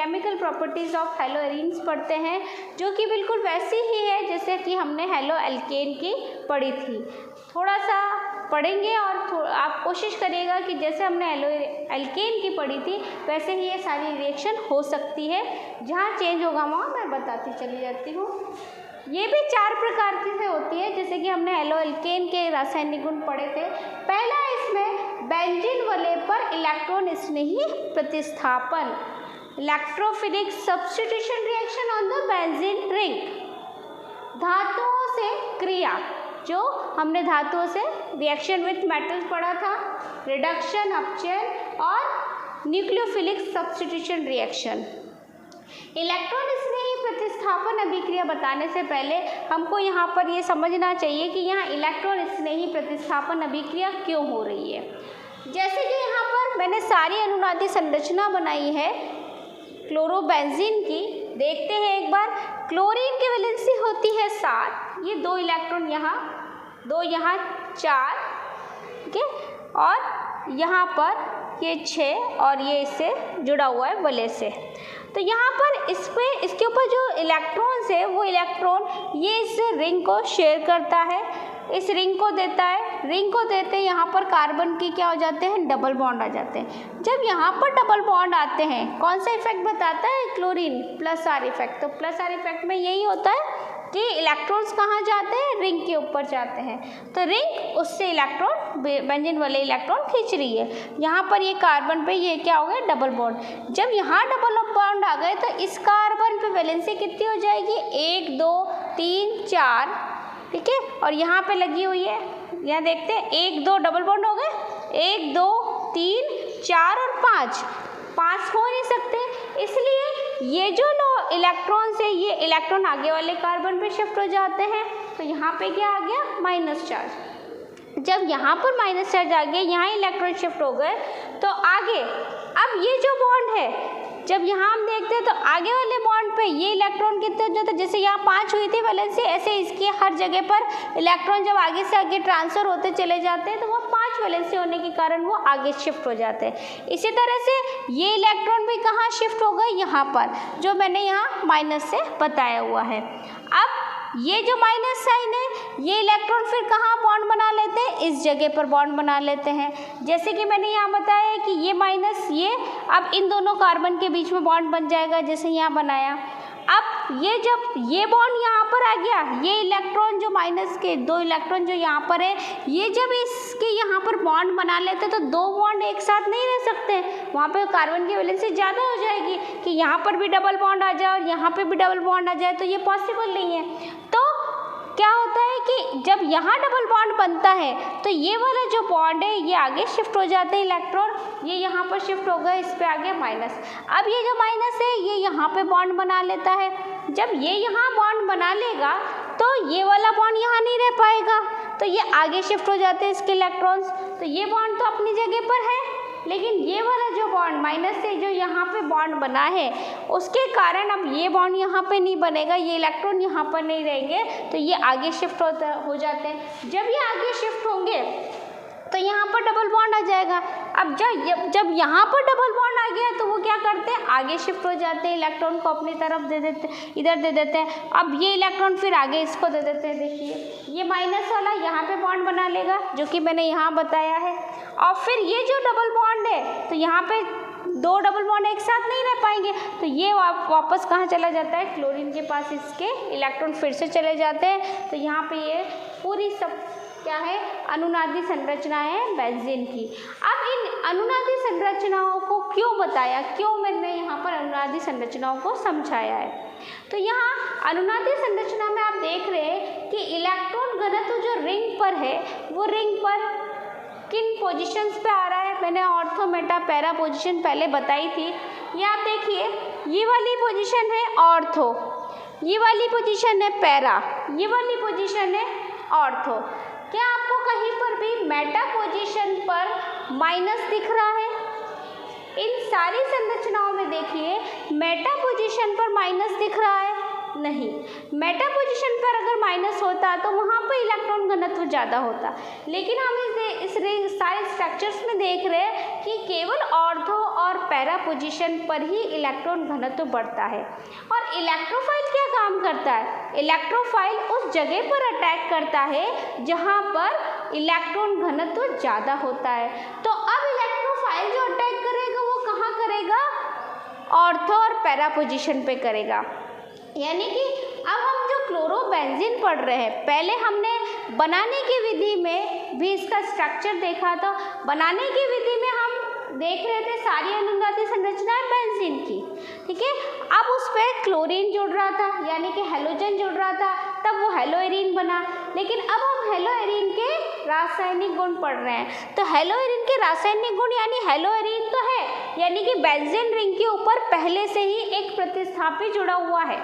Chemical properties of hello arenes पढ़ते हैं, जो कि बिल्कुल वैसी ही है जैसे कि हमने हेलो एल्केन की पढ़ी थी। थोड़ा सा पढ़ेंगे और आप कोशिश करिएगा कि जैसे हमने हेलो एल्केन की पढ़ी थी वैसे ही ये सारी रिएक्शन हो सकती है। जहाँ चेंज होगा वहाँ मैं बताती चली जाती हूँ। ये भी 4 प्रकार की से होती है, जैसे कि हमने हेलो एल्केन के रासायनिक गुण पढ़े थे। पहला इसमें बेंजीन वलय पर इलेक्ट्रॉन स्नेही प्रतिस्थापन, electrophilic substitution reaction on the benzene ring. धातुओं से क्रिया, जो हमने धातुओं से रिएक्शन विथ मेटल्स पढ़ा था, रिडक्शन, अपचयन और न्यूक्लियोफिलिक सब्स्टिट्यूशन रिएक्शन। इलेक्ट्रॉन स्नेही प्रतिस्थापन अभिक्रिया बताने से पहले हमको यहाँ पर ये समझना चाहिए कि यहाँ इलेक्ट्रॉन स्नेही प्रतिस्थापन अभिक्रिया क्यों हो रही है। जैसे कि यहाँ पर मैंने सारी अनुनादी संरचना बनाई है क्लोरोबेंजीन की। देखते हैं एक बार। क्लोरीन की वैलेंसी होती है 7, ये 2 इलेक्ट्रॉन यहाँ, 2 यहाँ 4, ठीक है, और यहाँ पर ये 6 और ये इससे जुड़ा हुआ है वलय से। तो यहाँ पर इसके ऊपर जो इलेक्ट्रॉन्स है वो इलेक्ट्रॉन ये इस रिंग को शेयर करता है, इस रिंग को देता है। रिंग को देते हैं, यहाँ पर कार्बन की क्या हो जाते हैं, डबल बॉन्ड आ जाते हैं। जब यहाँ पर डबल बॉन्ड आते हैं, कौन सा इफेक्ट बताता है, क्लोरीन प्लस आर इफेक्ट। तो प्लस आर इफेक्ट में यही होता है कि इलेक्ट्रॉन्स कहाँ जाते हैं, रिंग के ऊपर जाते हैं। तो रिंग उससे इलेक्ट्रॉन, बेंजीन वाले इलेक्ट्रॉन खींच रही है। यहाँ पर ये कार्बन पे ये क्या हो गया, डबल बॉन्ड। जब यहाँ डबल बॉन्ड आ गए तो इस कार्बन पे वैलेंसी कितनी हो जाएगी, 1 2 3 4, ठीक है, और यहाँ पे लगी हुई है। यहाँ देखते हैं 1 2 डबल बॉन्ड हो गए, 1 2 3 4 और 5 हो नहीं सकते, इसलिए ये जो इलेक्ट्रॉन्स है ये इलेक्ट्रॉन आगे वाले कार्बन पे शिफ्ट हो जाते हैं। तो यहाँ पे क्या आ गया, माइनस चार्ज। जब यहाँ पर माइनस चार्ज आ गया, यहाँ इलेक्ट्रॉन शिफ्ट हो गए, तो आगे अब ये जो बॉन्ड है, जब यहाँ हम देखते हैं तो आगे वाले बॉन्ड पे ये इलेक्ट्रॉन कितने हो जाते हैं, जैसे यहाँ 5 हुई थी वैलेंसी, ऐसे इसकी हर जगह पर इलेक्ट्रॉन जब आगे से आगे ट्रांसफर होते चले जाते हैं तो वो 5 वैलेंसी होने के कारण वो आगे शिफ्ट हो जाते हैं। इसी तरह से ये इलेक्ट्रॉन भी कहाँ शिफ्ट हो गए, यहाँ पर, जो मैंने यहाँ माइनस से बताया हुआ है। अब ये जो माइनस साइन है, ये इलेक्ट्रॉन फिर कहाँ बॉन्ड बना लेते हैं, इस जगह पर बॉन्ड बना लेते हैं। जैसे कि मैंने यहाँ बताया कि ये माइनस, ये अब इन दोनों कार्बन के बीच में बॉन्ड बन जाएगा, जैसे यहाँ बनाया। अब ये जब ये बॉन्ड यहाँ पर आ गया, ये इलेक्ट्रॉन जो माइनस के 2 इलेक्ट्रॉन जो यहाँ पर है, ये जब इसके यहाँ पर बॉन्ड बना लेते तो 2 बॉन्ड एक साथ नहीं रह सकते, वहाँ पे कार्बन की वैलेंसी ज़्यादा हो जाएगी कि यहाँ पर भी डबल बॉन्ड आ जाए और यहाँ पे भी डबल बॉन्ड आ जाए, तो ये पॉसिबल नहीं है। तो क्या होता है कि जब यहाँ डबल बॉन्ड बनता है तो ये वाला जो बॉन्ड है ये आगे शिफ्ट हो जाते हैं इलेक्ट्रॉन, ये यहाँ पर शिफ्ट हो गए, इस पे आ गया माइनस। अब ये जो माइनस है ये यहाँ पे बॉन्ड बना लेता है। जब ये यहाँ बॉन्ड बना लेगा तो ये वाला बॉन्ड यहाँ नहीं रह पाएगा, तो ये आगे शिफ्ट हो जाते हैं इसके इलेक्ट्रॉन्स। तो ये बॉन्ड तो अपनी जगह पर है, लेकिन ये वाला जो बॉन्ड माइनस से जो यहाँ पे बॉन्ड बना है उसके कारण अब ये बॉन्ड यहाँ पे नहीं बनेगा, ये इलेक्ट्रॉन यहाँ पर नहीं रहेंगे, तो ये आगे शिफ्ट हो जाते हैं। जब ये आगे शिफ्ट होंगे तो यहाँ पर डबल बॉन्ड आ जाएगा। अब जब यहाँ पर डबल बॉन्ड आ गया तो वो क्या करते हैं, आगे शिफ्ट हो जाते हैं, इलेक्ट्रॉन को अपनी तरफ दे देते, इधर दे देते हैं। अब ये इलेक्ट्रॉन फिर आगे इसको दे देते हैं। देखिए ये माइनस वाला यहाँ पे बॉन्ड बना लेगा, जो कि मैंने यहाँ बताया है। और फिर ये जो डबल बॉन्ड है तो यहाँ पे 2 डबल बॉन्ड एक साथ नहीं रह पाएंगे, तो ये वापस कहाँ चला जाता है, क्लोरीन के पास इसके इलेक्ट्रॉन फिर से चले जाते हैं। तो यहाँ पे ये पूरी सब क्या है, अनुनादी संरचना है बेंजीन की। अब इन अनुनादी संरचनाओं को क्यों बताया, क्यों मैंने यहाँ पर अनुनादी संरचनाओं को समझाया है, तो यहाँ अनुनादी संरचना में आप देख रहे हैं कि इलेक्ट्रॉन घनत्व जो रिंग पर है वो रिंग पर किन पोजीशंस पे आ रहा है। मैंने ऑर्थो मेटा पैरा पोजीशन पहले बताई थी। ये आप देखिए, ये वाली पोजीशन है ऑर्थो, ये वाली पोजीशन है पैरा, ये वाली पोजीशन है ऑर्थो। क्या आपको कहीं पर भी मेटा पोजीशन पर माइनस दिख रहा है? इन सारी संरचनाओं में देखिए मेटा पोजीशन पर माइनस दिख रहा है, नहीं। मेटा पोजीशन पर अगर माइनस होता तो वहाँ पर इलेक्ट्रॉन घनत्व ज़्यादा होता, लेकिन हम इस सारे स्ट्रक्चर्स में देख रहे हैं कि केवल ऑर्थो और पैरा पोजीशन पर ही इलेक्ट्रॉन घनत्व बढ़ता है। और इलेक्ट्रोफाइल क्या काम करता है? इलेक्ट्रोफाइल उस जगह पर अटैक करता है जहाँ पर इलेक्ट्रॉन घनत्व ज़्यादा होता है। तो अब इलेक्ट्रोफाइल जो अटैक करेगा वो कहाँ करेगा? ऑर्थो और पैरा पोजीशन पे करेगा। यानी कि अब हम जो क्लोरोबेंजीन पढ़ रहे हैं, पहले हमने बनाने की विधि में भी इसका स्ट्रक्चर देखा था। बनाने की विधि में हम देख रहे थे सारी अनुनादी संरचनाएं बेंजीन की, ठीक है। अब उस पर क्लोरीन जुड़ रहा था, यानी कि हेलोजन जुड़ रहा था, तब वो हेलोएरीन बना। लेकिन अब हम हेलोएरीन के रासायनिक गुण पढ़ रहे हैं, तो हेलोएरीन के रासायनिक गुण यानी हेलोएरीन तो है, यानी कि बेंजीन रिंग के ऊपर पहले से ही एक प्रतिस्थापी जुड़ा हुआ है,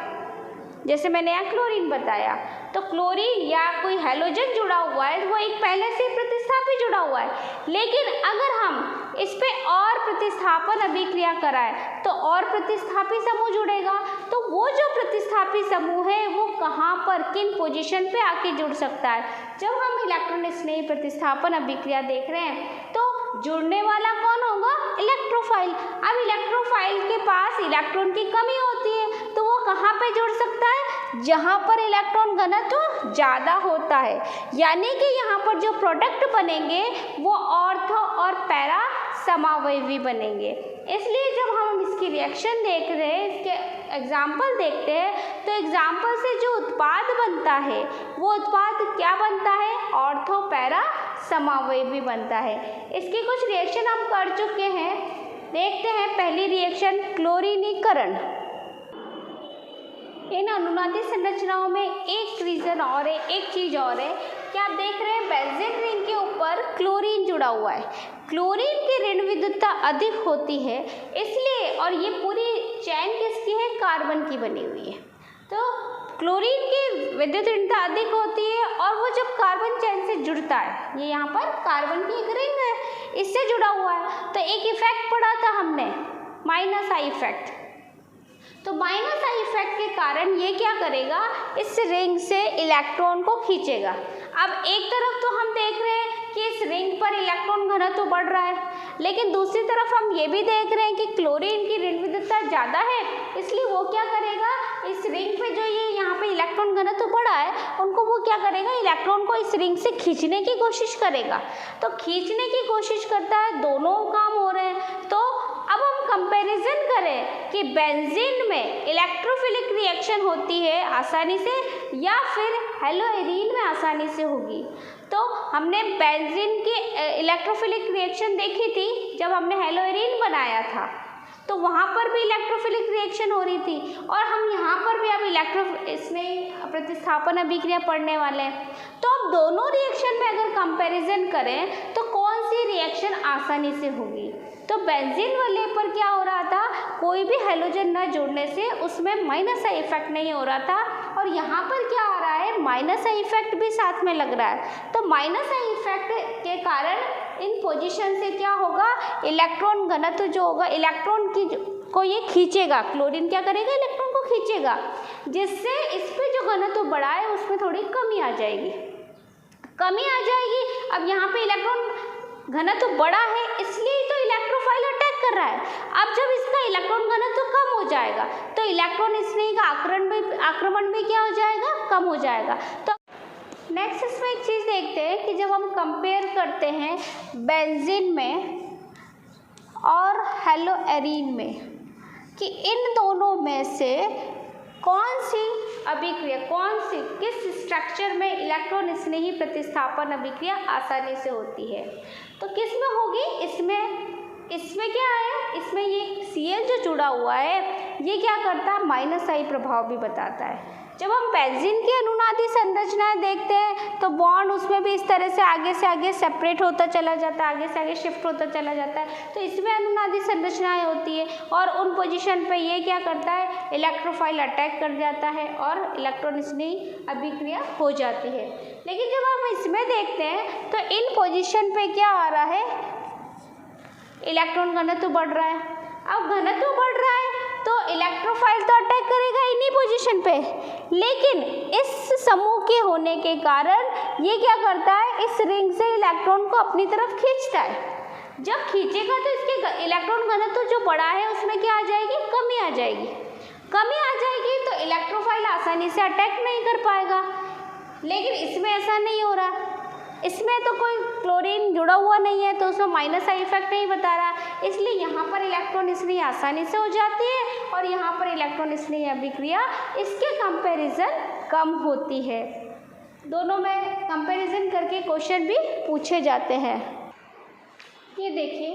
जैसे मैंने यहाँ क्लोरीन बताया। तो क्लोरीन या कोई हेलोजन जुड़ा हुआ है, वो एक पहले से प्रतिस्थापी जुड़ा हुआ है। लेकिन अगर हम इस पे और प्रतिस्थापन अभिक्रिया कराएं तो और प्रतिस्थापी समूह जुड़ेगा। तो वो जो प्रतिस्थापी समूह है वो कहाँ पर, किन पोजीशन पे आके जुड़ सकता है? जब हम इलेक्ट्रॉन स्नेही प्रतिस्थापन अभिक्रिया देख रहे हैं तो जुड़ने वाला कौन होगा? इलेक्ट्रोफाइल। अब इलेक्ट्रोफाइल के पास इलेक्ट्रॉन की कमी होती है, तो वो कहाँ पे जुड़ सकता है? जहाँ पर इलेक्ट्रॉन घनत्व ज़्यादा होता है। यानी कि यहाँ पर जो प्रोडक्ट बनेंगे वो ऑर्थो और पैरा समावयवी बनेंगे। इसलिए जब हम इसकी रिएक्शन देख रहे हैं, इसके एग्जाम्पल देखते हैं, तो एग्जाम्पल से जो उत्पाद बनता है वो उत्पाद क्या बनता है? ऑर्थो पैरा समावयवी बनता है। इसकी कुछ रिएक्शन हम कर चुके हैं, देखते हैं। पहली रिएक्शन क्लोरीनीकरण। इन अनुनादी संरचनाओं में एक रीजन और है, एक चीज़ और है कि आप देख रहे हैं बेंजीन रिंग के ऊपर क्लोरीन जुड़ा हुआ है। क्लोरीन की ऋण विद्युतता अधिक होती है, इसलिए, और ये पूरी चैन किसकी है? कार्बन की बनी हुई है। तो क्लोरीन की विद्युत ऋणता अधिक होती है और वो जब कार्बन चैन से जुड़ता है, ये यहाँ पर कार्बन की एक रिंग है, इससे जुड़ा हुआ है, तो एक इफेक्ट पढ़ा था हमने, माइनस आई इफेक्ट। तो माइनस आई इफेक्ट के कारण ये क्या करेगा? इस रिंग से इलेक्ट्रॉन को खींचेगा। अब एक तरफ तो हम देख रहे हैं कि इस रिंग पर इलेक्ट्रॉन घनत्व बढ़ रहा है, लेकिन दूसरी तरफ हम ये भी देख रहे हैं कि क्लोरीन की ऋण विद्युतता ज़्यादा है, इसलिए वो क्या करेगा? इस रिंग पे जो ये यहाँ पे इलेक्ट्रॉन घनत्व बढ़ा है, उनको वो क्या करेगा? इलेक्ट्रॉन को इस रिंग से खींचने की कोशिश करेगा। तो खींचने की कोशिश करता है, दोनों काम हो रहे हैं। तो अब हम कंपैरिजन करें कि बेंजीन में इलेक्ट्रोफिलिक रिएक्शन होती है आसानी से या फिर हेलोएरीन में आसानी से होगी। तो हमने बेंजीन की इलेक्ट्रोफिलिक रिएक्शन देखी थी जब हमने हेलोएरीन बनाया था, तो वहाँ पर भी इलेक्ट्रोफिलिक रिएक्शन हो रही थी, और हम यहाँ पर भी अब इसमें प्रतिस्थापन अभिक्रिया पढ़ने वाले हैं। तो अब दोनों रिएक्शन में अगर कंपैरिजन करें तो कौन सी रिएक्शन आसानी से होगी? तो बेंजीन वाले पर क्या हो रहा था? कोई भी हेलोजन न जोड़ने से उसमें माइनस आई इफेक्ट नहीं हो रहा था, और यहाँ पर क्या आ रहा है? माइनस आई इफेक्ट भी साथ में लग रहा है। तो माइनस आई इफेक्ट के कारण इन पोजीशन से क्या होगा? इलेक्ट्रॉन घनत्व जो होगा, इलेक्ट्रॉन की को ये खींचेगा। क्लोरीन क्या करेगा? इलेक्ट्रॉन को खींचेगा, जिससे इस पे जो घनत्व बढ़ा है उसमें थोड़ी कमी आ जाएगी, अब यहाँ पे इलेक्ट्रॉन घनत्व बड़ा है, इसलिए तो इलेक्ट्रोफाइल अटैक कर रहा है। अब जब इसका इलेक्ट्रॉन घनत्व कम हो जाएगा तो इलेक्ट्रॉन स्नेही का आक्रमण भी क्या हो जाएगा? कम हो जाएगा। तो नेक्स्ट इसमें एक चीज़ देखते हैं कि जब हम कंपेयर करते हैं बेंजीन में और हेलोएरीन में, कि इन दोनों में से कौन सी अभिक्रिया, किस स्ट्रक्चर में इलेक्ट्रॉन स्नेही प्रतिस्थापन अभिक्रिया आसानी से होती है? तो किस में होगी? इसमें क्या है? इसमें ये Cl जो जुड़ा हुआ है ये क्या करता है? माइनस आई प्रभाव भी बताता है। जब हम बेंजीन की अनुनादी संरचनाएं देखते हैं तो बॉन्ड उसमें भी इस तरह से आगे सेपरेट होता चला जाता है, आगे से आगे शिफ्ट होता चला जाता है। तो इसमें अनुनादी संरचनाएं होती है, और उन पोजीशन पे ये क्या करता है? इलेक्ट्रोफाइल अटैक कर जाता है और इलेक्ट्रॉन स्नेही अभिक्रिया हो जाती है। लेकिन जब हम इसमें देखते हैं तो इन पोजीशन पे क्या आ रहा है? इलेक्ट्रॉन घनत्व बढ़ रहा है। अब घनत्व बढ़ रहा है तो इलेक्ट्रोफाइल तो अटैक करेगा इन्हीं पोजीशन पे, लेकिन इस समूह के होने के कारण ये क्या करता है, इस रिंग से इलेक्ट्रॉन को अपनी तरफ खींचता है। जब खींचेगा तो इसके इलेक्ट्रॉन घनत्व जो बड़ा है उसमें क्या आ जाएगी, कमी आ जाएगी। कमी आ जाएगी तो इलेक्ट्रोफाइल आसानी से अटैक नहीं कर पाएगा। लेकिन इसमें ऐसा नहीं हो रहा, इसमें तो कोई क्लोरीन जुड़ा हुआ नहीं है, तो उसमें माइनस आई इफेक्ट नहीं बता रहा, इसलिए यहाँ पर इलेक्ट्रॉन स्नेही आसानी से हो जाती है और यहाँ पर इलेक्ट्रॉन स्नेही अभिक्रिया इसके कंपैरिजन कम होती है। दोनों में कंपैरिजन करके क्वेश्चन भी पूछे जाते हैं। ये देखिए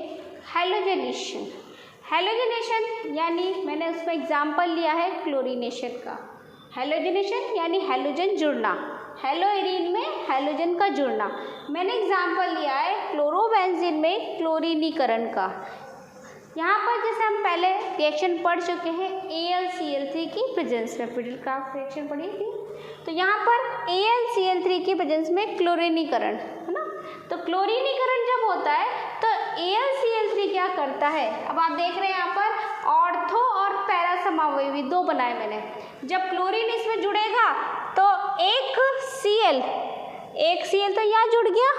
हैलोजनेशन। हैलोजनेशन यानी मैंने उसमें एग्जाम्पल लिया है क्लोरीनेशन का। हैलोजनेशन यानी हैलोजन जुड़ना, हेलोइरिन में हैलोजन का जुड़ना। मैंने एग्जाम्पल लिया है क्लोरोबेंजीन में क्लोरीनीकरण का। यहाँ पर जैसे हम पहले रिएक्शन पढ़ चुके हैं AlCl3 की प्रेजेंस में, फिडलक्राफ्ट रिएक्शन पढ़ी थी, तो यहाँ पर AlCl3 की प्रेजेंस में क्लोरीनीकरण है ना। तो क्लोरीनीकरण जब होता है तो AlCl3 क्या करता है, अब आप देख रहे हैं यहाँ पर ऑर्थो और पैरा समावयवी दो बनाए मैंने। जब क्लोरीन इसमें जुड़ेगा तो एक Cl तो यहाँ जुड़ गया,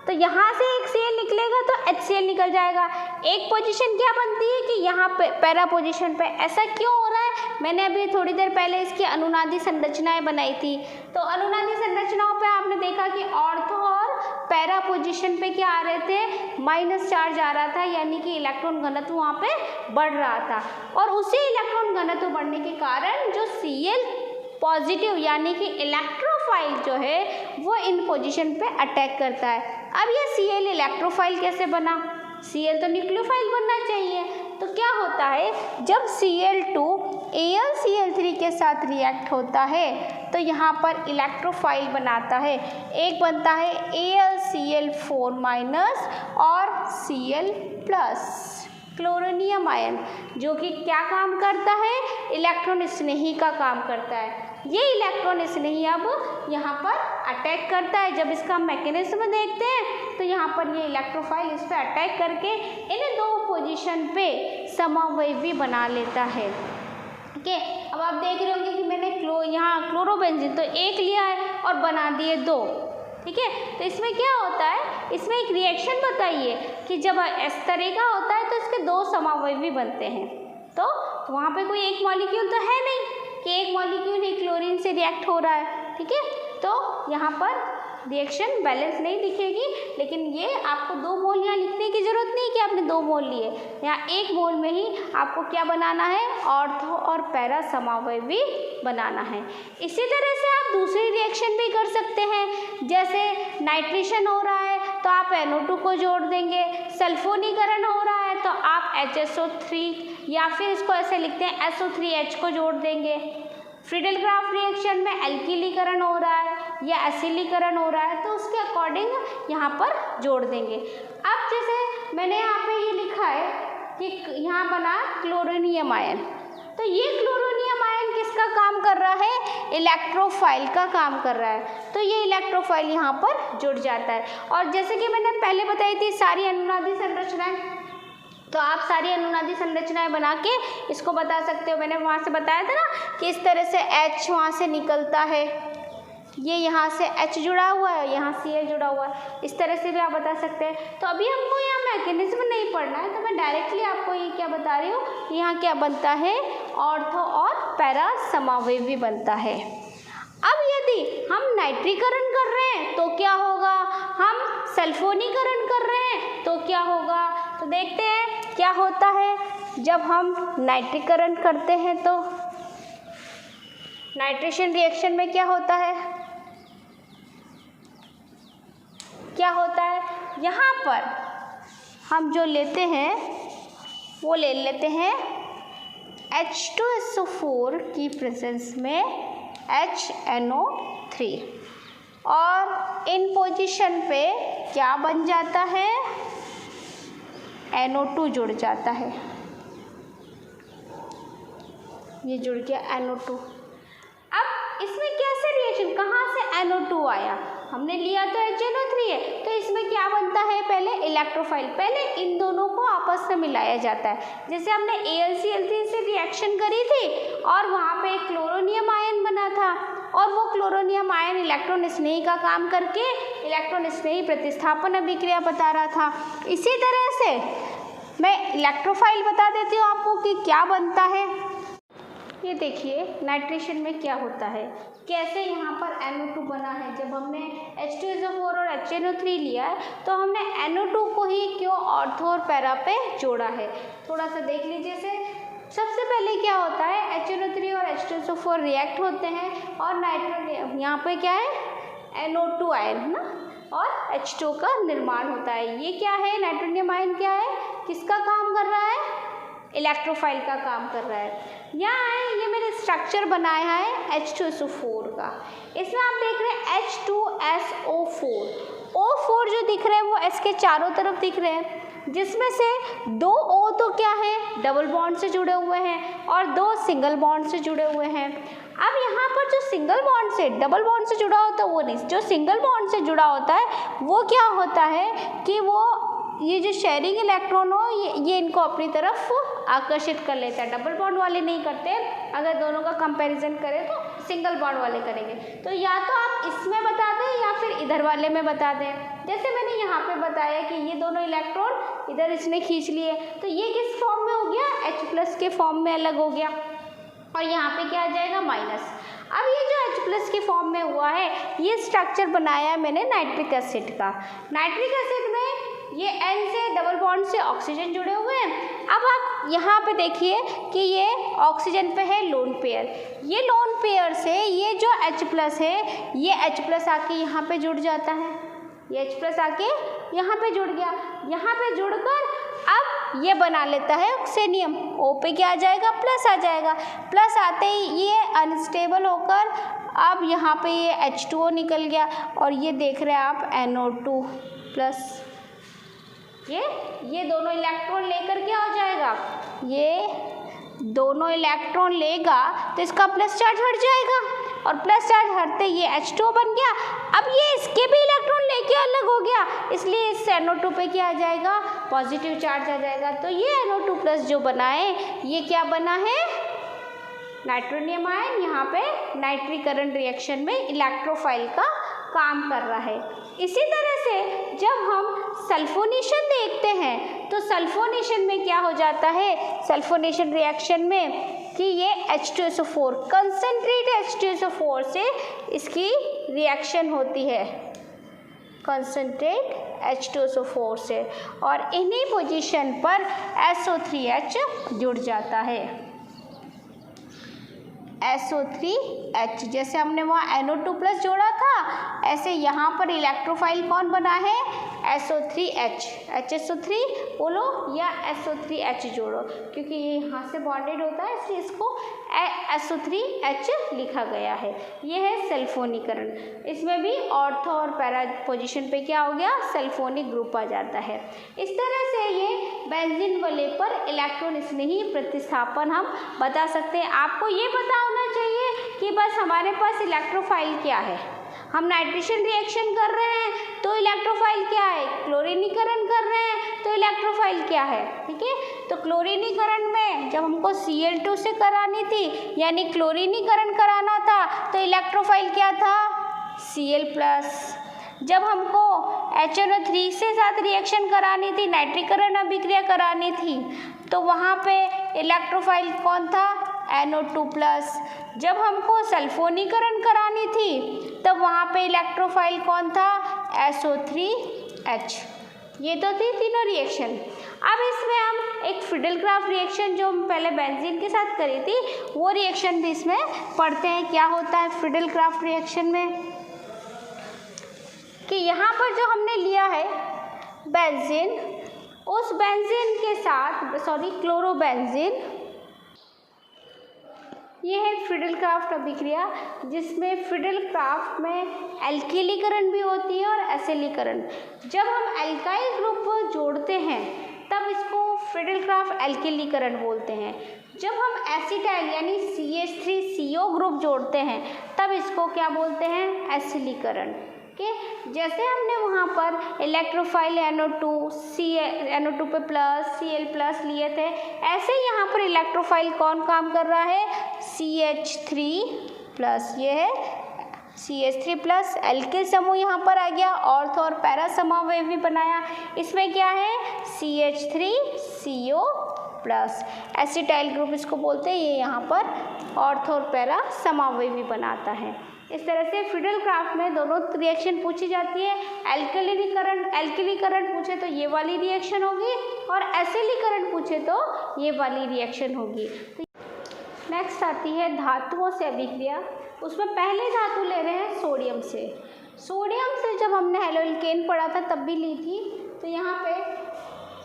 तो यहाँ से एक Cl निकलेगा तो HCl निकल जाएगा। एक पोजीशन क्या बनती है कि यहाँ पे पैरा पोजीशन पे, ऐसा क्यों हो रहा है, मैंने अभी थोड़ी देर पहले इसकी अनुनादी संरचनाएं बनाई थी। तो अनुनादी संरचनाओं पे आपने देखा कि ऑर्थो और पैरा पोजीशन पे क्या आ रहे थे, माइनस चार्ज आ रहा था, यानी कि इलेक्ट्रॉन घनत्व वहाँ पे बढ़ रहा था। और उसी इलेक्ट्रॉन घनत्व बढ़ने के कारण जो Cl पॉजिटिव यानी कि इलेक्ट्रोफाइल जो है वो इन पोजीशन पे अटैक करता है। अब ये Cl इलेक्ट्रोफाइल कैसे बना, Cl तो न्यूक्लियोफाइल बनना चाहिए। तो क्या होता है, जब Cl2 AlCl3 के साथ रिएक्ट होता है तो यहाँ पर इलेक्ट्रोफाइल बनाता है। एक बनता है AlCl4- और Cl+, क्लोरोनियम आयन, जो कि क्या काम करता है, इलेक्ट्रॉन स्नेही का काम करता है। ये इलेक्ट्रॉन स्नेही अब यहाँ पर अटैक करता है। जब इसका मैकेनिज्म देखते हैं तो यहाँ पर ये इलेक्ट्रोफाइल इस पर अटैक करके इन दो पोजीशन पे समावयवी बना लेता है। ठीक है, अब आप देख रहे होंगे कि मैंने यहाँ क्लोरोबेंजीन तो एक लिया है और बना दिए दो। ठीक है, तो इसमें क्या होता है, इसमें एक रिएक्शन बताइए कि जब इस तरह का होता है तो इसके दो समावयवी बनते हैं। तो वहाँ पे कोई एक मॉलिक्यूल तो है नहीं कि एक मॉलिक्यूल ही क्लोरीन से रिएक्ट हो रहा है। ठीक है, तो यहाँ पर रिएक्शन बैलेंस नहीं दिखेगी, लेकिन ये आपको 2 मोल यहाँ लिखने की जरूरत नहीं कि आपने 2 मोल लिए, यहाँ 1 मोल में ही आपको क्या बनाना है, ऑर्थो और पैरा समावयवी बनाना है। इसी तरह से आप दूसरी रिएक्शन भी कर सकते हैं, जैसे नाइट्रेशन हो रहा है तो आप NO2 को जोड़ देंगे, सल्फोनीकरण हो रहा है तो आप HSO3 या फिर इसको ऐसे लिखते हैं SO3H को जोड़ देंगे। फ्रीडलक्राफ्ट रिएक्शन में एल्किलीकरण हो रहा है या एसिलीकरण हो रहा है तो उसके अकॉर्डिंग यहाँ पर जोड़ देंगे। अब जैसे मैंने यहाँ पे ये लिखा है कि यहाँ बना क्लोरोनियम आयन, तो ये क्लोरोनियम आयन किसका काम कर रहा है, इलेक्ट्रोफाइल का काम कर रहा है। तो ये इलेक्ट्रोफाइल यहाँ पर जुड़ जाता है। और जैसे कि मैंने पहले बताई थी सारी अनुनादी संरचनाएं, तो आप सारी अनुनादी संरचनाएं बना के इसको बता सकते हो। मैंने वहाँ से बताया था ना कि इस तरह से H वहाँ से निकलता है, ये यहाँ से H जुड़ा हुआ है, यहाँ Cl जुड़ा हुआ है, इस तरह से भी आप बता सकते हैं। तो अभी हमको यहाँ मैकेनिज्म नहीं पढ़ना है, तो मैं डायरेक्टली आपको ये क्या बता रही हूँ, यहाँ क्या बनता है, ऑर्थो और पैरा समावयवी बनता है। अब यदि हम नाइट्रीकरण कर रहे हैं तो क्या होगा, हम सल्फोनीकरण कर रहे हैं तो क्या होगा, तो देखते हैं क्या होता है जब हम नाइट्रीकरण करते हैं। तो नाइट्रेशन रिएक्शन में क्या होता है, क्या होता है, यहाँ पर हम जो लेते हैं वो ले लेते हैं H2SO4 की प्रेजेंस में HNO3 और इन पोजीशन पे क्या बन जाता है, NO2 जुड़ जाता है, ये जुड़ गया NO2। अब इसमें कैसे रिएक्शन, कहाँ से NO2 आया, हमने लिया तो HNO3 है, तो इसमें क्या बनता है, पहले इलेक्ट्रोफाइल, पहले इन दोनों को आपस में मिलाया जाता है। जैसे हमने AlCl3 से रिएक्शन करी थी और वहाँ पे एक क्लोरोनियम आयन बना था और वो क्लोरोनियम आयन इलेक्ट्रॉन स्नेही का काम करके इलेक्ट्रॉन स्नेही प्रतिस्थापन अभिक्रिया बता रहा था। इसी तरह से मैं इलेक्ट्रोफाइल बता देती हूँ आपको कि क्या बनता है। ये देखिए नाइट्रेशन में क्या होता है, कैसे यहाँ पर NO2 बना है। जब हमने H2SO4 और HNO3 लिया है तो हमने NO2 को ही क्यों ऑर्थो और पैरा पे जोड़ा है, थोड़ा सा देख लीजिए। सबसे पहले क्या होता है, HNO3 और H2SO4 रिएक्ट होते हैं और नाइट्रोजन यहाँ पे क्या है, NO2 आयन है ना, और H2 का निर्माण होता है। ये क्या है, नाइट्रोनियम आयन क्या है, किसका काम कर रहा है, इलेक्ट्रोफाइल का काम कर रहा है। यहाँ है, ये मैंने स्ट्रक्चर बनाया है H2SO4 का। इसमें आप देख रहे हैं H2SO4, O4 जो दिख रहे हैं वो S के चारों तरफ दिख रहे हैं, जिसमें से 2 O तो क्या है, डबल बॉन्ड से जुड़े हुए हैं और 2 सिंगल बॉन्ड से जुड़े हुए हैं। अब यहाँ पर जो सिंगल बॉन्ड से डबल बॉन्ड से जुड़ा होता है वो नहीं, जो सिंगल बॉन्ड से जुड़ा होता है वो क्या होता है कि वो ये जो शेयरिंग इलेक्ट्रॉन हो ये इनको अपनी तरफ आकर्षित कर लेता है। डबल बॉन्ड वाले नहीं करते, अगर दोनों का कंपैरिजन करें तो सिंगल बॉन्ड वाले करेंगे। तो या तो आप इसमें बता दें या फिर इधर वाले में बता दें। जैसे मैंने यहाँ पे बताया कि ये दोनों इलेक्ट्रॉन इधर इसने खींच लिए, तो ये किस फॉर्म में हो गया, H+ के फॉर्म में अलग हो गया और यहाँ पे क्या आ जाएगा, माइनस। अब ये जो H+ के फॉर्म में हुआ है, ये स्ट्रक्चर बनाया है मैंने नाइट्रिक एसिड का। नाइट्रिक एसिड में ये N से डबल बॉन्ड से ऑक्सीजन जुड़े हुए हैं। अब आप यहाँ पे देखिए कि ये ऑक्सीजन पे है लोन पेयर, ये लोन पेयर से ये जो H+ है ये H+ आके यहाँ पे जुड़ जाता है, ये H+ आके यहाँ पे जुड़ गया। यहाँ पे जुड़कर अब ये बना लेता है ऑक्सीनियम, O पे क्या आ जाएगा, प्लस आ जाएगा। प्लस आते ही ये अनस्टेबल होकर अब यहाँ पे ये H2O निकल गया और ये देख रहे हैं आप NO2 प्लस। ये दोनों इलेक्ट्रॉन लेकर क्या हो जाएगा, ये दोनों इलेक्ट्रॉन लेगा तो इसका प्लस चार्ज हट जाएगा और प्लस चार्ज हटते ये H2O बन गया। अब ये इसके भी इलेक्ट्रॉन लेके अलग हो गया, इसलिए इस NO2 पे क्या आ जाएगा, पॉजिटिव चार्ज आ जाएगा। तो ये NO2 प्लस जो बना है ये क्या बना है, नाइट्रोनियम आयन यहाँ पे नाइट्रीकरण रिएक्शन में इलेक्ट्रोफाइल का काम कर रहा है। इसी तरह से जब हम सल्फोनेशन देखते हैं तो सल्फोनेशन में क्या हो जाता है, सल्फोनेशन रिएक्शन में कि ये H2SO4 कंसनट्रेट H2SO4 से इसकी रिएक्शन होती है, कंसनट्रेट H2SO4 से, और इन्हीं पोजीशन पर SO3H जुड़ जाता है। SO3H, जैसे हमने वहाँ NO2 प्लस जोड़ा था, ऐसे यहाँ पर इलेक्ट्रोफाइल कौन बना है, SO3H, HSO3 बोलो या SO3H जोड़ो, क्योंकि ये यहाँ से बॉन्डेड होता है इसलिए इसको SO3H लिखा गया है। ये है सल्फोनीकरण। इसमें भी ऑर्थो और पैरा पोजीशन पे क्या हो गया, सल्फोनिक ग्रुप आ जाता है। इस तरह से ये बेंजीन वाले पर इलेक्ट्रॉन स्नेही प्रतिस्थापन हम बता सकते हैं। आपको ये पता होना चाहिए कि बस हमारे पास इलेक्ट्रोफाइल क्या है, हम नाइट्रेशन रिएक्शन कर रहे हैं तो इलेक्ट्रोफाइल क्या है, क्लोरीनीकरण कर रहे हैं तो इलेक्ट्रोफाइल क्या है। ठीक है, तो क्लोरीनीकरण में जब हमको Cl2 से करानी थी यानी क्लोरीनीकरण कराना था तो इलेक्ट्रोफाइल क्या था, Cl+। जब हमको HNO3 से साथ रिएक्शन करानी थी, नाइट्रीकरण अभिक्रिया करानी थी, तो वहाँ पे इलेक्ट्रोफाइल कौन था, NO2+। जब हमको सल्फोनीकरण करानी थी तब वहाँ पे इलेक्ट्रोफाइल कौन था, SO3H। ये तो थी तीनों रिएक्शन। अब इसमें हम एक फ्रीडल-क्राफ्ट रिएक्शन जो हम पहले बेंजीन के साथ करी थी वो रिएक्शन भी इसमें पढ़ते हैं। क्या होता है फ्रीडल-क्राफ्ट रिएक्शन में, कि यहाँ पर जो हमने लिया है बेंजीन, उस बेंजीन के साथ क्लोरोबेंजीन, ये है फ्रीडल-क्राफ्ट अभिक्रिया, जिसमें फ्रीडल-क्राफ्ट में एल्किलीकरण भी होती है और एसिलीकरण। जब हम एल्काइल ग्रुप जोड़ते हैं तब इसको फ्रीडल-क्राफ्ट एल्किलीकरण बोलते हैं। जब हम एसिटाइल यानी CH3CO ग्रुप जोड़ते हैं तब इसको क्या बोलते हैं, एसिलीकरण। कि जैसे हमने वहाँ पर इलेक्ट्रोफाइल NO2 पे प्लस Cl+ लिए थे, ऐसे ही यहाँ पर इलेक्ट्रोफाइल कौन काम कर रहा है, CH3+। ये है CH3+, एल्किल समूह यहाँ पर आ गया, ऑर्थो और पैरा समावयवी बनाया। इसमें क्या है, CH3CO+, एसिटाइल ग्रुप इसको बोलते हैं। ये यहाँ पर ऑर्थो और पैरा समावयवी बनाता है। इस तरह से फ्रीडल-क्राफ्ट में दोनों रिएक्शन पूछी जाती है। एल्किलीकरण पूछे तो ये वाली रिएक्शन होगी, और एसिलीकरण पूछे तो ये वाली रिएक्शन होगी। तो नेक्स्ट आती है धातुओं से अभिक्रिया। उसमें पहले धातु ले रहे हैं सोडियम से। सोडियम से जब हमने हैलोअल्केन पढ़ा था तब भी ली थी। तो यहाँ पे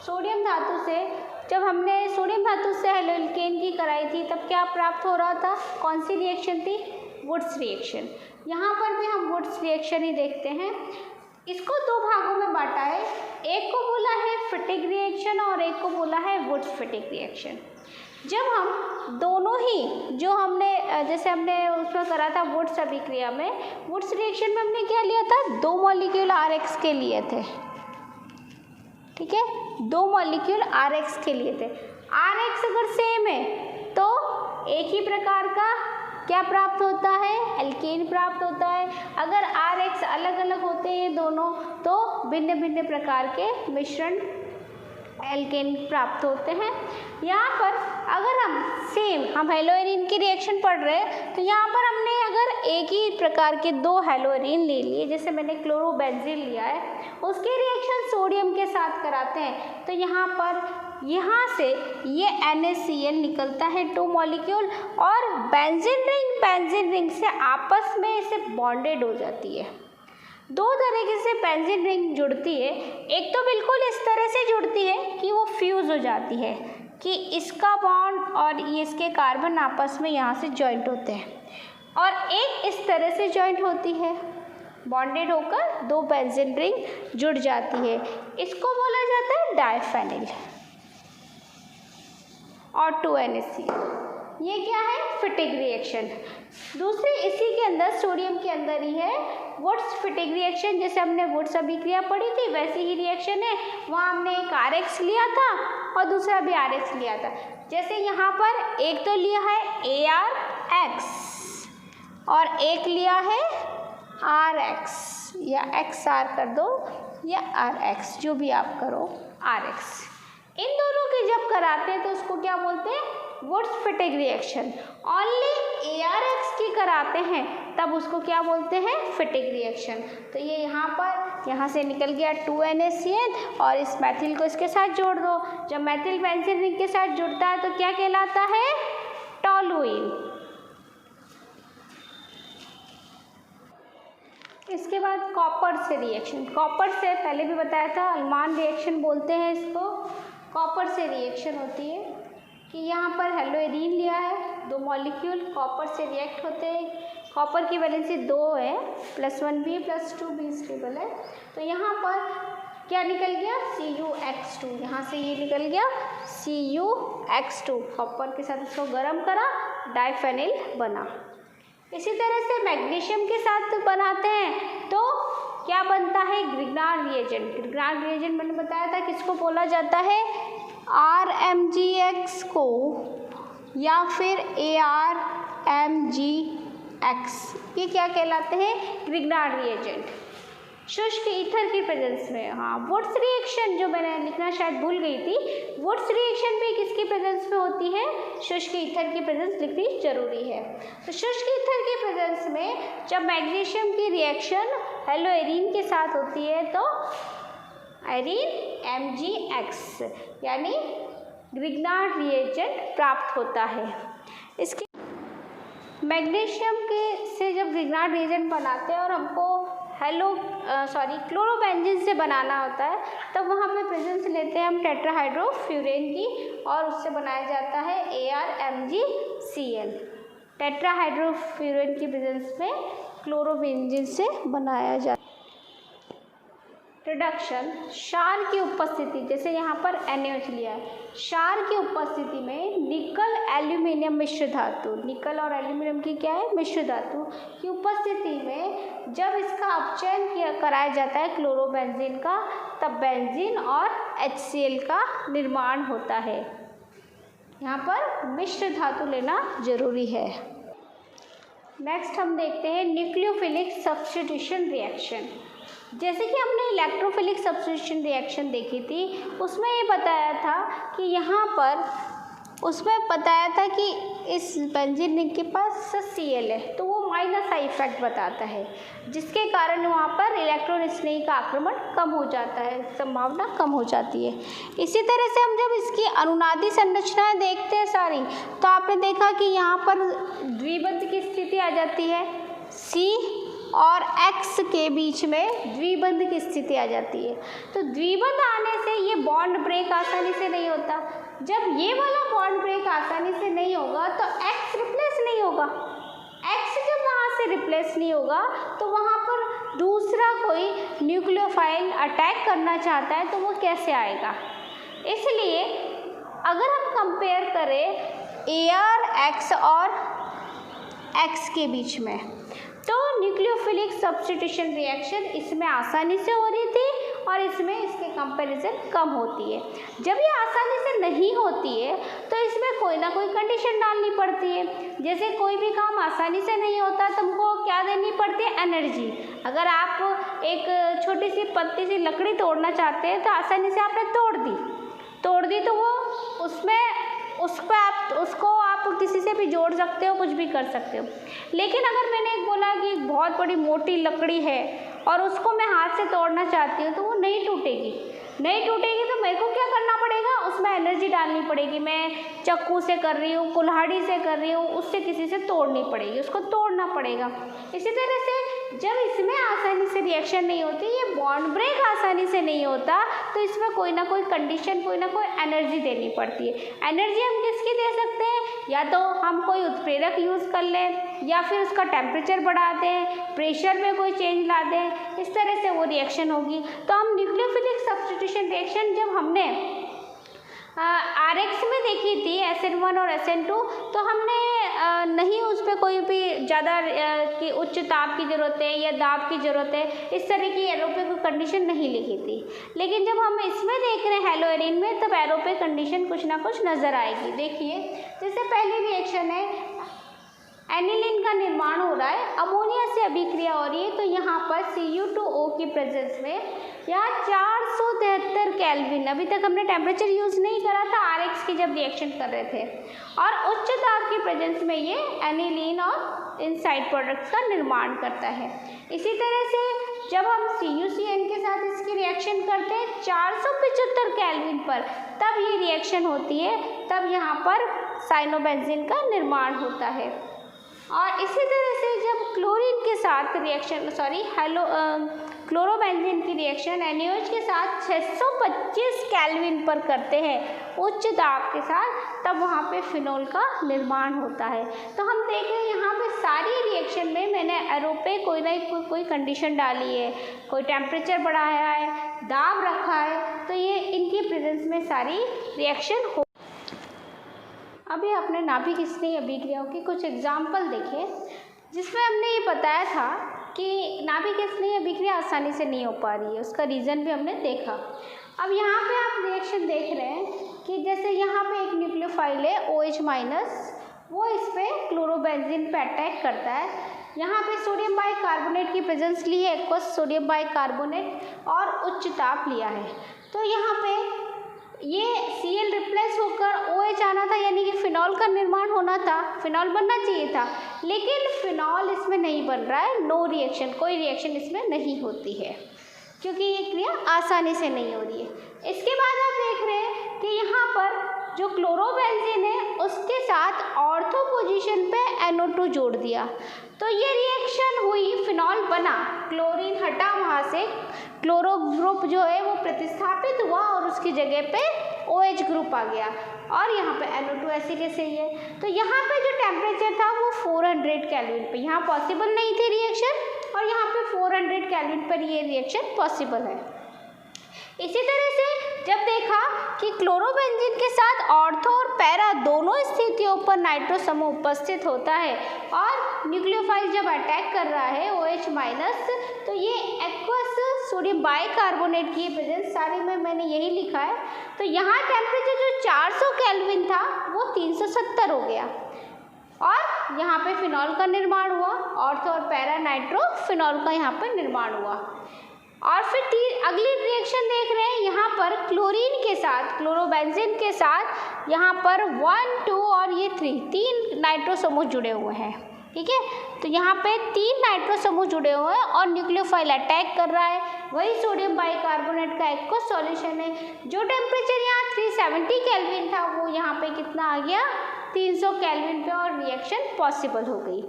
सोडियम धातु से जब हमने सोडियम धातु से हैलोअल्केन की कराई थी तब क्या प्राप्त हो रहा था, कौन सी रिएक्शन थी, वुड्स रिएक्शन। यहाँ पर भी हम वुड्स रिएक्शन ही देखते हैं। इसको दो भागों में बांटा है, एक को बोला है फिटिक रिएक्शन और एक को बोला है वुड्स फिटिक रिएक्शन। जब हम दोनों ही जो हमने जैसे हमने उसमें करा था वुड्स अभिक्रिया में, वुड्स रिएक्शन में हमने क्या लिया था, 2 मॉलिक्यूल RX के लिए थे, ठीक है, 2 मॉलिक्यूल RX के लिए थे। RX अगर सेम है तो एक ही प्रकार का क्या प्राप्त होता है, एल्केन प्राप्त होता है। अगर RX अलग अलग होते हैं दोनों तो भिन्न भिन्न प्रकार के मिश्रण एल्केन प्राप्त होते हैं। यहाँ पर अगर हम हेलोएरिन की रिएक्शन पढ़ रहे हैं तो यहाँ पर हमने अगर एक ही प्रकार के 2 हेलोएरिन ले लिए, जैसे मैंने क्लोरोबेंजीन लिया है, उसके रिएक्शन सोडियम के साथ कराते हैं तो यहाँ से ये NaCl निकलता है 2 मॉलिक्यूल, और बेंजीन रिंग से आपस में इसे बॉन्डेड हो जाती है। 2 तरीके से बेंजीन रिंग जुड़ती है। एक तो बिल्कुल इस तरह से जुड़ती है कि वो फ्यूज़ हो जाती है कि इसका बॉन्ड और ये इसके कार्बन आपस में यहाँ से जॉइंट होते हैं, और एक इस तरह से जॉइंट होती है, बॉन्डेड होकर 2 बेंजीन रिंग जुड़ जाती है। इसको बोला जाता है डायफेनिल और 2NaCl। ये क्या है, फिटिक रिएक्शन। दूसरी इसी के अंदर सोडियम के अंदर ही है वुड्स फिटिक रिएक्शन। जैसे हमने वुड्स अभिक्रिया पढ़ी थी वैसी ही रिएक्शन है। वहाँ हमने एक RX लिया था और दूसरा भी RX लिया था। जैसे यहाँ पर एक तो लिया है ARX और एक लिया है RX, या XR कर दो या RX, जो भी आप करो, RX। इन दोनों की जब कराते हैं तो उसको क्या बोलते हैं, Wurtz Fittig reaction. Only ARX की कराते हैं तब उसको क्या बोलते हैं, फिटिक रिएक्शन। तो ये यहाँ से निकल गया 2NaCl और इस मैथिल को इसके साथ जोड़ दो। जब मैथिल बेंजीन रिंग के साथ जुड़ता है तो क्या कहलाता है, टॉलुइन। इसके बाद कॉपर से रिएक्शन। कॉपर से पहले भी बताया था, अलमान रिएक्शन बोलते हैं इसको। कॉपर से रिएक्शन होती है कि यहाँ पर हेलोएरिन लिया है, 2 मॉलिक्यूल कॉपर से रिएक्ट होते हैं। कॉपर की वैलेंसी 2 है, +1b +2b स्टेबल है। तो यहाँ पर क्या निकल गया, CuX2। यहाँ से ये निकल गया CuX2। कॉपर के साथ इसको गर्म करा, डायफेनिल बना। इसी तरह से मैग्नीशियम के साथ बनाते हैं तो क्या बनता है, ग्रिग्नार्ड रिएजेंट। ग्रिग्नार्ड रिएजेंट मैंने बताया था किसको बोला जाता है, RMgX को या फिर ArMgX। ये क्या कहलाते हैं, ग्रिग्नार्ड रिएजेंट। शुष्क ईथर की प्रेजेंस में, हाँ, वुड्स रिएक्शन जो मैंने लिखना शायद भूल गई थी, वुड्स रिएक्शन भी किसकी प्रेजेंस में होती है, शुष्क ईथर की प्रेजेंस लिखनी जरूरी है। तो शुष्क ईथर की प्रेजेंस में जब मैग्नीशियम की रिएक्शन हेलोएरिन के साथ होती है तो एरिन MgX यानी ग्रिग्नार्ड रिएजेंट प्राप्त होता है। इसके मैग्नीशियम के से जब ग्रिग्नार्ड रिएजेंट बनाते हैं और हमको क्लोरोबेंजीन से बनाना होता है तब वहाँ पे प्रेजेंस लेते हैं हम टेट्राहाइड्रोफ्यूरेन की और उससे बनाया जाता है ArMgCl। टेट्राहाइड्रोफ्यूरेन की प्रेजेंस में क्लोरोबेंजीन से बनाया जाता है। रिडक्शन क्षार की उपस्थिति, जैसे यहाँ पर NaOH लिया है, क्षार की उपस्थिति में निकल एल्यूमिनियम मिश्र धातु, निकल और एल्यूमिनियम की क्या है, मिश्र धातु की उपस्थिति में जब इसका अपचयन कराया जाता है क्लोरोबेंजीन का, तब बेंजीन और HCl का निर्माण होता है। यहाँ पर मिश्र धातु लेना जरूरी है। नेक्स्ट हम देखते हैं न्यूक्लियोफिलिक सब्स्टिट्यूशन रिएक्शन। जैसे कि हमने इलेक्ट्रोफिलिक सब्स्टिट्यूशन रिएक्शन देखी थी, उसमें ये बताया था कि यहाँ पर उसमें बताया था कि इस बेंजीन के पास Cl है, तो वो माइनस आई इफेक्ट बताता है, जिसके कारण वहाँ पर इलेक्ट्रॉन स्नेही का आक्रमण कम हो जाता है, संभावना कम हो जाती है। इसी तरह से हम जब इसकी अनुनादी संरचनाएं देखते हैं सारी, तो आपने देखा कि यहाँ पर द्विबंध की स्थिति आ जाती है, C और X के बीच में द्विबंध की स्थिति आ जाती है। तो द्विबंध आने से ये बॉन्ड ब्रेक आसानी से नहीं होता। जब ये वाला बॉन्ड ब्रेक आसानी से नहीं होगा तो X रिप्लेस नहीं होगा। X जब वहाँ से रिप्लेस नहीं होगा तो वहाँ पर दूसरा कोई न्यूक्लियोफाइल अटैक करना चाहता है तो वो कैसे आएगा। इसलिए अगर हम कंपेयर करें AR और X के बीच में, तो न्यूक्लियोफिलिक सब्स्टिट्यूशन रिएक्शन इसमें आसानी से हो रही थी और इसमें इसके कंपैरिजन कम होती है। जब ये आसानी से नहीं होती है तो इसमें कोई ना कोई कंडीशन डालनी पड़ती है। जैसे कोई भी काम आसानी से नहीं होता, तुमको क्या देनी पड़ती है, एनर्जी। अगर आप एक छोटी सी पतली सी लकड़ी तोड़ना चाहते हैं तो आसानी से आपने तोड़ दी तो वो उसको आप किसी से भी जोड़ सकते हो, कुछ भी कर सकते हो। लेकिन अगर मैंने एक बोला कि एक बहुत बड़ी मोटी लकड़ी है और उसको मैं हाथ से तोड़ना चाहती हूँ तो वो नहीं टूटेगी तो मेरे को क्या करना पड़ेगा, उसमें एनर्जी डालनी पड़ेगी। मैं चाकू से कर रही हूँ, कुल्हाड़ी से कर रही हूँ, उससे किसी से तोड़नी पड़ेगी, उसको तोड़ना पड़ेगा। इसी तरह से जब इसमें आसानी से रिएक्शन नहीं होती, ये बॉन्ड ब्रेक आसानी से नहीं होता, तो इसमें कोई ना कोई कंडीशन, कोई ना कोई एनर्जी देनी पड़ती है। एनर्जी हम किसकी दे सकते हैं, या तो हम कोई उत्प्रेरक यूज़ कर लें या फिर उसका टेम्परेचर बढ़ा दें, प्रेशर में कोई चेंज ला दें, इस तरह से वो रिएक्शन होगी। तो हम न्यूक्लियोफिलिक सब्स्टिट्यूशन रिएक्शन जब हमने RX में देखी थी, SN1 और SN2, तो हमने नहीं उस पर कोई भी ज़्यादा कि उच्च ताप की ज़रूरत है या दाब की ज़रूरत है, इस तरह की एरोपे को कंडीशन नहीं लिखी थी। लेकिन जब हम इसमें देख रहे हैं हेलोएरिन में, तब एरोपे कंडीशन कुछ ना कुछ नज़र आएगी। देखिए, जैसे पहली रिएक्शन है, एनिलीन का निर्माण हो रहा है, अमोनिया से अभिक्रिया हो रही है, तो यहाँ पर Cu2O की प्रेजेंस में यहाँ 473 केल्विन, अभी तक हमने टेम्परेचर यूज़ नहीं करा था RX की जब रिएक्शन कर रहे थे, और उच्च दाब की प्रेजेंस में ये एनिलीन और इन साइड प्रोडक्ट्स का निर्माण करता है। इसी तरह से जब हम CuCN के साथ इसकी रिएक्शन करते हैं 475 केल्विन पर, तब ये रिएक्शन होती है, तब यहाँ पर साइनोबेंजीन का निर्माण होता है। और इसी तरह से जब क्लोरीन के साथ रिएक्शन क्लोरोबेंजीन की रिएक्शन NaOH के साथ 625 केल्विन पर करते हैं उच्च दाब के साथ, तब वहाँ पे फिनोल का निर्माण होता है। तो हम देख रहे हैं यहाँ पे सारी रिएक्शन में मैंने एरोपे कोई ना कोई कंडीशन डाली है, कोई टेम्परेचर बढ़ाया है, दाब रखा है, तो ये इनकी प्रेजेंस में सारी रिएक्शन हो। अभी आपने नाभिक स्नेही अभिक्रियाओं के कुछ एग्जाम्पल देखे, जिसमें हमने ये बताया था कि नाभिक स्नेही अभिक्रिया आसानी से नहीं हो पा रही है, उसका रीज़न भी हमने देखा। अब यहाँ पे आप रिएक्शन देख रहे हैं कि जैसे यहाँ पे एक न्यूक्लियोफाइल है OH-, वो इस पर क्लोरोबेंजीन पे अटैक करता है। यहाँ पे सोडियम बाइकार्बोनेट की प्रेजेंस ली है, एक्वस सोडियम बाइकार्बोनेट, और उच्च ताप लिया है। तो यहाँ पे ये Cl रिप्लेस होकर OH आना था, यानी कि फिनॉल का निर्माण होना था, फिनॉल बनना चाहिए था, लेकिन फिनॉल इसमें नहीं बन रहा है। नो रिएक्शन, कोई रिएक्शन इसमें नहीं होती है, क्योंकि ये क्रिया आसानी से नहीं हो रही है। इसके बाद आप देख रहे हैं कि यहाँ पर जो क्लोरोबेंजीन है उसके साथ ऑर्थो पोजीशन पे NO2 जोड़ दिया, तो ये रिएक्शन हुई, फिनॉल बना, क्लोरीन हटा, वहाँ से क्लोरो ग्रुप जो है वो प्रतिस्थापित हुआ और उसकी जगह पे OH ग्रुप आ गया, और यहाँ पे NO2 ऐसे कैसे ही है। तो यहाँ पे जो टेम्परेचर था वो 400 केल्विन पे, यहाँ पॉसिबल नहीं थी रिएक्शन, और यहाँ पे 400 केल्विन पर ये रिएक्शन पॉसिबल है। इसी तरह से जब देखा कि क्लोरोबेंजीन के साथ ऑर्थो और पैरा दोनों स्थितियों पर नाइट्रो समूह उपस्थित होता है और न्यूक्लियोफाइल जब अटैक कर रहा है OH- तो ये एक्वस सोडियम बाइकार्बोनेट की प्रेजेंस, सारे में मैंने यही लिखा है। तो यहाँ टेम्परेचर जो 400 केल्विन था वो 370 हो गया और यहाँ पे फिनॉल का निर्माण हुआ, ऑर्थो और पैरा नाइट्रो फिनॉल का यहाँ पर निर्माण हुआ। और फिर अगली रिएक्शन देख रहे हैं, यहाँ पर क्लोरीन के साथ क्लोरोबेंजीन के साथ यहाँ पर 1, 2 और ये 3 नाइट्रो समूह जुड़े हुए हैं। ठीक है, तो यहाँ पे 3 नाइट्रो समूह जुड़े हुए हैं और न्यूक्लियोफाइल अटैक कर रहा है। वही सोडियम बाइकार्बोनेट का एक्वस सॉल्यूशन है। जो टेम्परेचर यहाँ 370 केल्विन था वो यहाँ पे कितना आ गया, 300 केल्विन पे, और रिएक्शन पॉसिबल हो गई।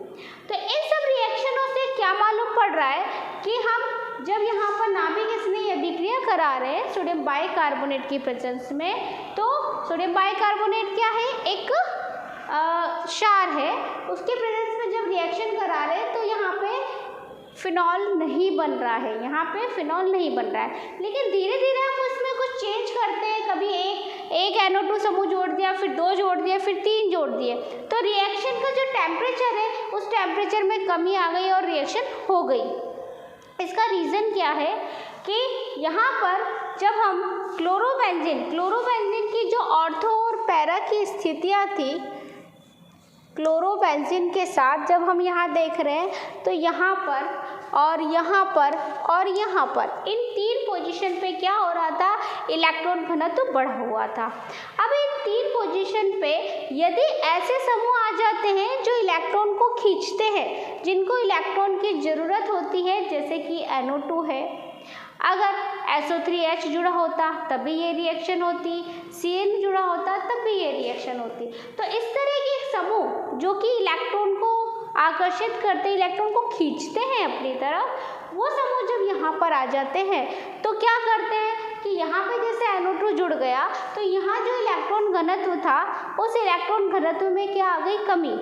तो इन सब रिएक्शनों से क्या मालूम पड़ रहा है कि हम जब यहाँ पर नाभिक स्नेही अभिक्रिया करा रहे हैं सोडियम बाइकार्बोनेट की प्रेजेंस में, तो सोडियम बाइकार्बोनेट क्या है, एक क्षार है, उसके प्रेजेंस में जब रिएक्शन करा रहे हैं तो यहाँ पे फिनॉल नहीं बन रहा है, यहाँ पे फिनॉल नहीं बन रहा है। लेकिन धीरे धीरे हम उसमें कुछ चेंज करते हैं, कभी एक NO2 समूह जोड़ दिया, फिर 2 जोड़ दिया, फिर 3 जोड़ दिए, तो रिएक्शन का जो टेम्परेचर है उस टेम्परेचर में कमी आ गई और रिएक्शन हो गई। इसका रीज़न क्या है कि यहाँ पर जब हम क्लोरोबेंजीन की जो ऑर्थो और पैरा की स्थितियाँ थी, क्लोरोबेंजीन के साथ जब हम यहाँ देख रहे हैं तो यहाँ पर और यहाँ पर और यहाँ पर इन 3 पोजीशन पे क्या हो रहा था, इलेक्ट्रॉन घनत्व तो बढ़ा हुआ था। अब इन 3 पोजीशन पे यदि ऐसे समूह आ जाते हैं जो इलेक्ट्रॉन को खींचते हैं, जिनको इलेक्ट्रॉन की ज़रूरत होती है, जैसे कि NO2 है, अगर SO3H जुड़ा होता तभी ये रिएक्शन होती, Cn जुड़ा होता तब भी ये रिएक्शन होती। तो इस तरह के समूह जो कि इलेक्ट्रॉन को आकर्षित करते, इलेक्ट्रॉन को खींचते हैं अपनी तरफ, वो समूह जब यहाँ पर आ जाते हैं तो क्या करते हैं कि यहाँ पे जैसे NO2 जुड़ गया तो यहाँ जो इलेक्ट्रॉन घनत्व था उस इलेक्ट्रॉन घनत्व में क्या आ गई, कमी।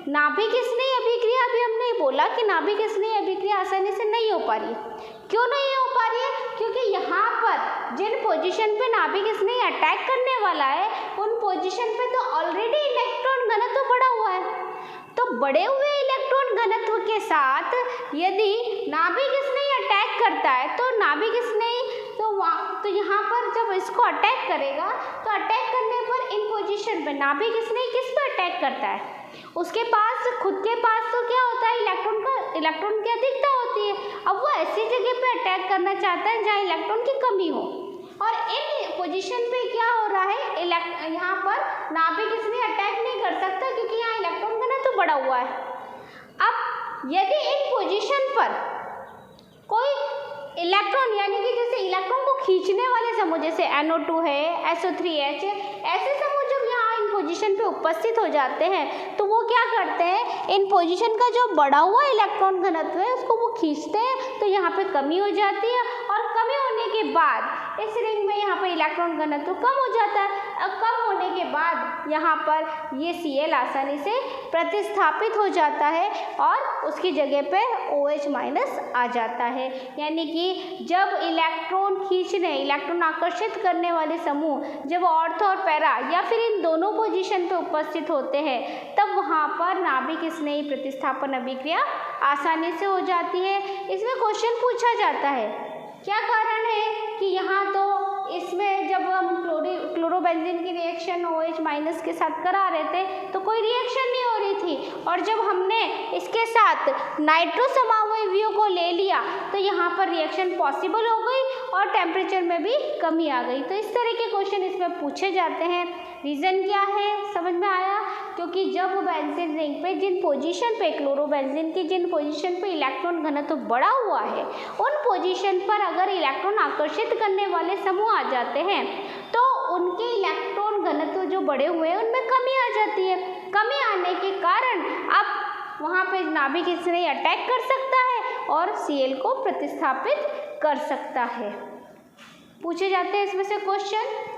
नाभिक स्नेही अभिक्रिया, अभी हमने बोला कि नाभिक स्नेही अभिक्रिया आसानी से नहीं हो पा रही है। क्यों नहीं हो पा रही है? क्योंकि यहाँ पर जिन पोजीशन पे नाभिक स्नेही अटैक करने वाला है उन पोजीशन पे तो ऑलरेडी इलेक्ट्रॉन घनत्व बढ़ा हुआ है। तो बढ़े हुए इलेक्ट्रॉन घनत्व के साथ यदि नाभिक स्नेही अटैक करता है तो नाभिक स्नेही तो यहाँ पर जब इसको अटैक करेगा तो अटैक करने पर इन पोजीशन पे नाभिक स्नेही किस पे अटैक करता है, उसके पास खुद के पास तो क्या होता है, इलेक्ट्रॉन की अधिकता होती है। अब वो ऐसी जगह पे अटैक करना चाहता है जहाँ इलेक्ट्रॉन की कमी हो, और इन पोजीशन पे क्या हो रहा है, यहाँ पर नाभिक स्नेही अटैक नहीं कर सकता क्योंकि यहाँ इलेक्ट्रॉन घनत्व तो बढ़ा हुआ है। अब यदि इन पोजीशन पर कोई इलेक्ट्रॉन, यानी कि जैसे इलेक्ट्रॉन को खींचने वाले समूह जैसे NO2 है, SO3H, ऐसे समूह जब यहाँ इन पोजीशन पे उपस्थित हो जाते हैं तो वो क्या करते हैं, इन पोजीशन का जो बढ़ा हुआ इलेक्ट्रॉन घनत्व है उसको वो खींचते हैं, तो यहाँ पे कमी हो जाती है, और कमी होने के बाद इस रिंग में यहाँ पर इलेक्ट्रॉन घनत्व कम हो जाता है। अब कम होने के बाद यहाँ पर ये Cl आसानी से प्रतिस्थापित हो जाता है और उसकी जगह पे OH- आ जाता है। यानी कि जब इलेक्ट्रॉन आकर्षित करने वाले समूह जब ऑर्थो और पैरा या फिर इन दोनों पोजीशन पे उपस्थित होते हैं तब वहाँ पर नाभिक स्नेही प्रतिस्थापन अभिक्रिया आसानी से हो जाती है। इसमें क्वेश्चन पूछा जाता है, क्या कारण है कि यहाँ तो इसमें जब हम क्लोरोबेंजीन की रिएक्शन OH- के साथ करा रहे थे तो कोई रिएक्शन नहीं हो रही थी, और जब हमने इसके साथ नाइट्रो समावयवियों को ले लिया तो यहाँ पर रिएक्शन पॉसिबल हो गई और टेम्परेचर में भी कमी आ गई। तो इस तरह के क्वेश्चन इसमें पूछे जाते हैं। रीज़न क्या है, समझ में आया? क्योंकि जब बेंजीन रिंग पे जिन पोजीशन पे क्लोरोबेंजीन की जिन पोजीशन पे इलेक्ट्रॉन घनत्व बढ़ा हुआ है उन पोजीशन पर अगर इलेक्ट्रॉन आकर्षित करने वाले समूह आ जाते हैं तो उनके इलेक्ट्रॉन घनत्व जो बढ़े हुए हैं उनमें कमी आ जाती है। कमी आने के कारण अब वहाँ पे नाभिक स्नेही अटैक कर सकता है और Cl को प्रतिस्थापित कर सकता है। पूछे जाते हैं इसमें से क्वेश्चन।